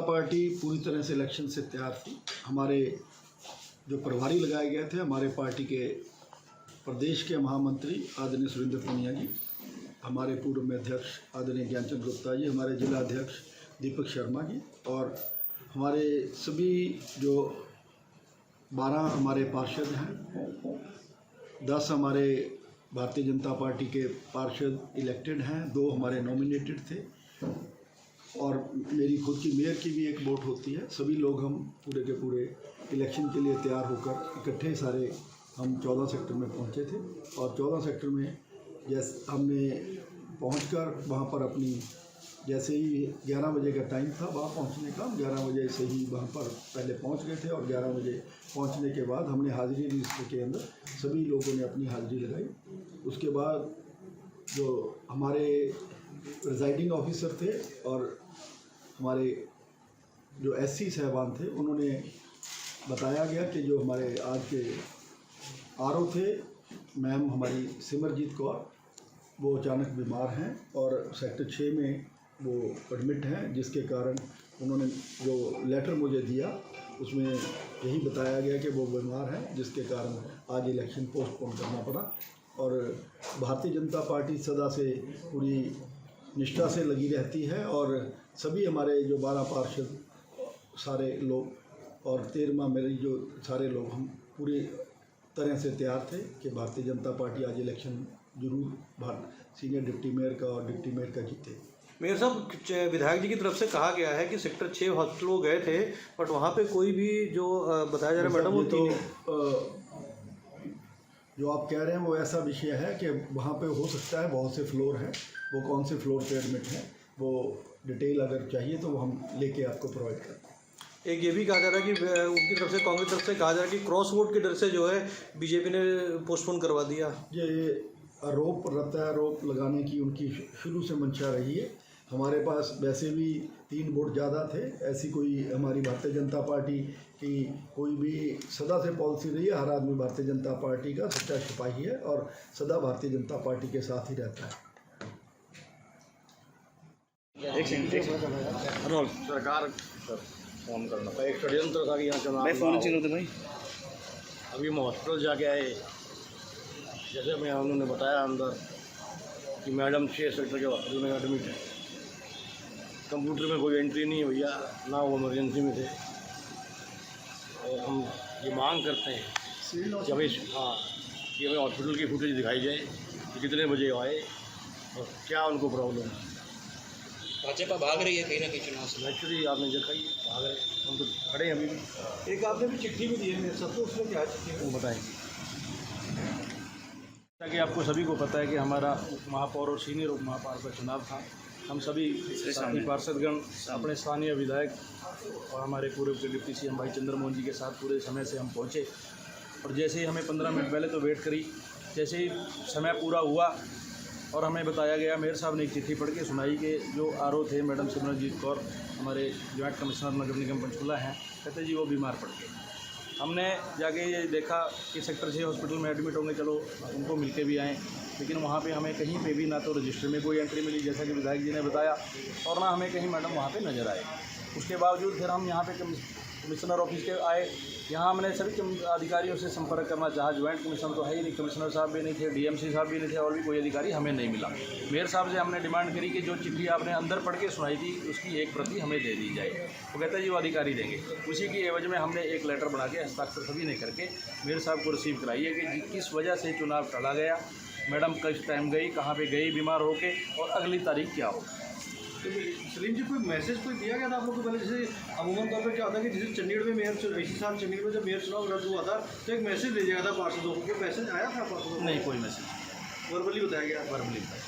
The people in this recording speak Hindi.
पार्टी पूरी तरह से इलेक्शन से तैयार थी। हमारे जो प्रभारी लगाए गए थे, हमारे पार्टी के प्रदेश के महामंत्री आदरणीय सुरेंद्र पुनिया जी, हमारे पूर्व में अध्यक्ष आदरणीय ज्ञानचंद गुप्ता जी, हमारे जिला अध्यक्ष दीपक शर्मा जी और हमारे सभी जो 12 हमारे पार्षद हैं, 10 हमारे भारतीय जनता पार्टी के पार्षद इलेक्टेड हैं, 2 हमारे नॉमिनेटेड थे और मेरी खुद की मेयर की भी एक वोट होती है। सभी लोग हम पूरे के पूरे इलेक्शन के लिए तैयार होकर इकट्ठे सारे हम 14 सेक्टर में पहुंचे थे और 14 सेक्टर में जैसे हमने पहुंचकर वहां पर अपनी जैसे ही 11 बजे का टाइम था वहाँ पहुँचने का, 11 बजे से ही वहाँ पर पहले पहुँच गए थे और 11 बजे पहुँचने के बाद हमने हाज़िरी रजिस्टर के अंदर सभी लोगों ने अपनी हाज़िरी लगाई। उसके बाद जो हमारे प्रिजाइडिंग ऑफिसर थे और हमारे जो एससी साहबान थे, उन्होंने बताया गया कि जो हमारे आज के आरओ थे मैम हमारी सिमरजीत कौर, वो अचानक बीमार हैं और सेक्टर 6 में वो एडमिट हैं, जिसके कारण उन्होंने जो लेटर मुझे दिया उसमें यही बताया गया कि वो बीमार हैं, जिसके कारण आज इलेक्शन पोस्टपोन करना पड़ा। और भारतीय जनता पार्टी सदा से पूरी निष्ठा से लगी रहती है और सभी हमारे जो 12 पार्षद सारे लोग और 13वां मेरे जो सारे लोग, हम पूरी तरह से तैयार थे कि भारतीय जनता पार्टी आज इलेक्शन जरूर सीनियर डिप्टी मेयर का और डिप्टी मेयर का जीते। मेयर साहब, विधायक जी की तरफ से कहा गया है कि सेक्टर 6 हॉस्पिटल गए थे बट वहाँ पे कोई भी जो बताया जा रहा है मैडम वो तो जो आप कह रहे हैं वो ऐसा विषय है कि वहाँ पे हो सकता है बहुत से फ्लोर हैं, वो कौन से फ्लोर पे एडमिट हैं वो डिटेल अगर चाहिए तो वो हम लेके आपको प्रोवाइड करते हैं। एक ये भी कहा जा रहा है कि उनकी तरफ से, कांग्रेस तरफ से कहा जा रहा है कि क्रॉस वोट के डर से जो है बीजेपी ने पोस्टपोन करवा दिया। ये आरोप प्रत्यारोप लगाने की उनकी शुरू से मंशा रही है। हमारे पास वैसे भी 3 वोट ज़्यादा थे, ऐसी कोई हमारी भारतीय जनता पार्टी की कोई भी सदा से पॉलिसी रही है। हर आदमी भारतीय जनता पार्टी का सच्चा सिपाही है और सदा भारतीय जनता पार्टी के साथ ही रहता है। सरकार फोन करना था, एक षड्यंत्र था कि यहाँ चुनाव भाई। अभी हम हॉस्पिटल जाके आए, जैसे हमें उन्होंने बताया अंदर कि मैडम 6 सेक्टर के हॉस्पिटल में एडमिट है। कंप्यूटर में कोई एंट्री नहीं है भैया, ना वो इमरजेंसी में थे। और हम ये मांग करते हैं कि हमें कि हमें हॉस्पिटल की फुटेज दिखाई जाए कि कितने बजे आए और क्या उनको प्रॉब्लम है। भाजपा भाग रही है कहीं ना कहीं चुनाव से। एक्चुअली आपने देखा ही भाग रहे, हम तो खड़े हैं अभी भी। एक आपने भी चिट्ठी भी दी है मेरे साथ, तो उसमें क्या चिट्ठी वो बताएंगे। ताकि आपको सभी को पता है कि हमारा उप महापौर और सीनियर उप महापौर का चुनाव था। हम सभी साथी पार्षदगण, अपने स्थानीय विधायक और हमारे पूर्व के डिप्टी सीएम भाई चंद्रमोहन जी के साथ पूरे समय से हम पहुँचे और जैसे ही हमें 15 मिनट पहले तो वेट करी, जैसे ही समय पूरा हुआ और हमें बताया गया, मेयर साहब ने एक चिट्ठी पढ़ के सुनाई कि जो आरओ थे मैडम सिमरनजीत कौर, हमारे जॉइंट कमिश्नर नगर निगम पंचकुला हैं, कहते जी वो बीमार पड़ गए। हमने जाके ये देखा कि सेक्टर 6 हॉस्पिटल में एडमिट होंगे, चलो उनको मिलके भी आएँ, लेकिन वहाँ पे हमें कहीं पे भी ना तो रजिस्टर में कोई एंट्री मिली जैसा कि विधायक जी ने बताया और ना हमें कहीं मैडम वहाँ पे नज़र आए। उसके बावजूद फिर हम यहाँ पे कमिश्नर ऑफिस के आए। यहाँ हमने सभी अधिकारियों से संपर्क करना चाहा, ज्वाइंट कमिश्नर तो है ही नहीं, कमिश्नर साहब भी नहीं थे, डीएमसी साहब भी नहीं थे और भी कोई अधिकारी हमें नहीं मिला। मेयर साहब से हमने डिमांड करी कि जो चिट्ठी आपने अंदर पढ़ के सुनाई थी उसकी एक प्रति हमें दे दी जाए। वो कहता है जी वो अधिकारी देंगे। उसी की एवज में हमने एक लेटर बना के हस्ताक्षर सभी ने करके मेयर साहब को रिसीव कराई है कि किस वजह से चुनाव टला गया, मैडम किस टाइम गई, कहाँ पे गई बीमार होके और अगली तारीख क्या हो। सलीम जी, कोई मैसेज कोई दिया गया था आप लोग को पहले? जैसे अमूमन तौर पर क्या होता है कि जैसे चंडीगढ़ में मेयर इसी साल चंडीगढ़ में जब मेयर चुनाव रद्द हुआ था तो एक मैसेज दे दिया था पार्षदों को, मैसेज आया था पार्षदों को? नहीं, कोई मैसेज वर्बली बताया गया? वर्बली बताया।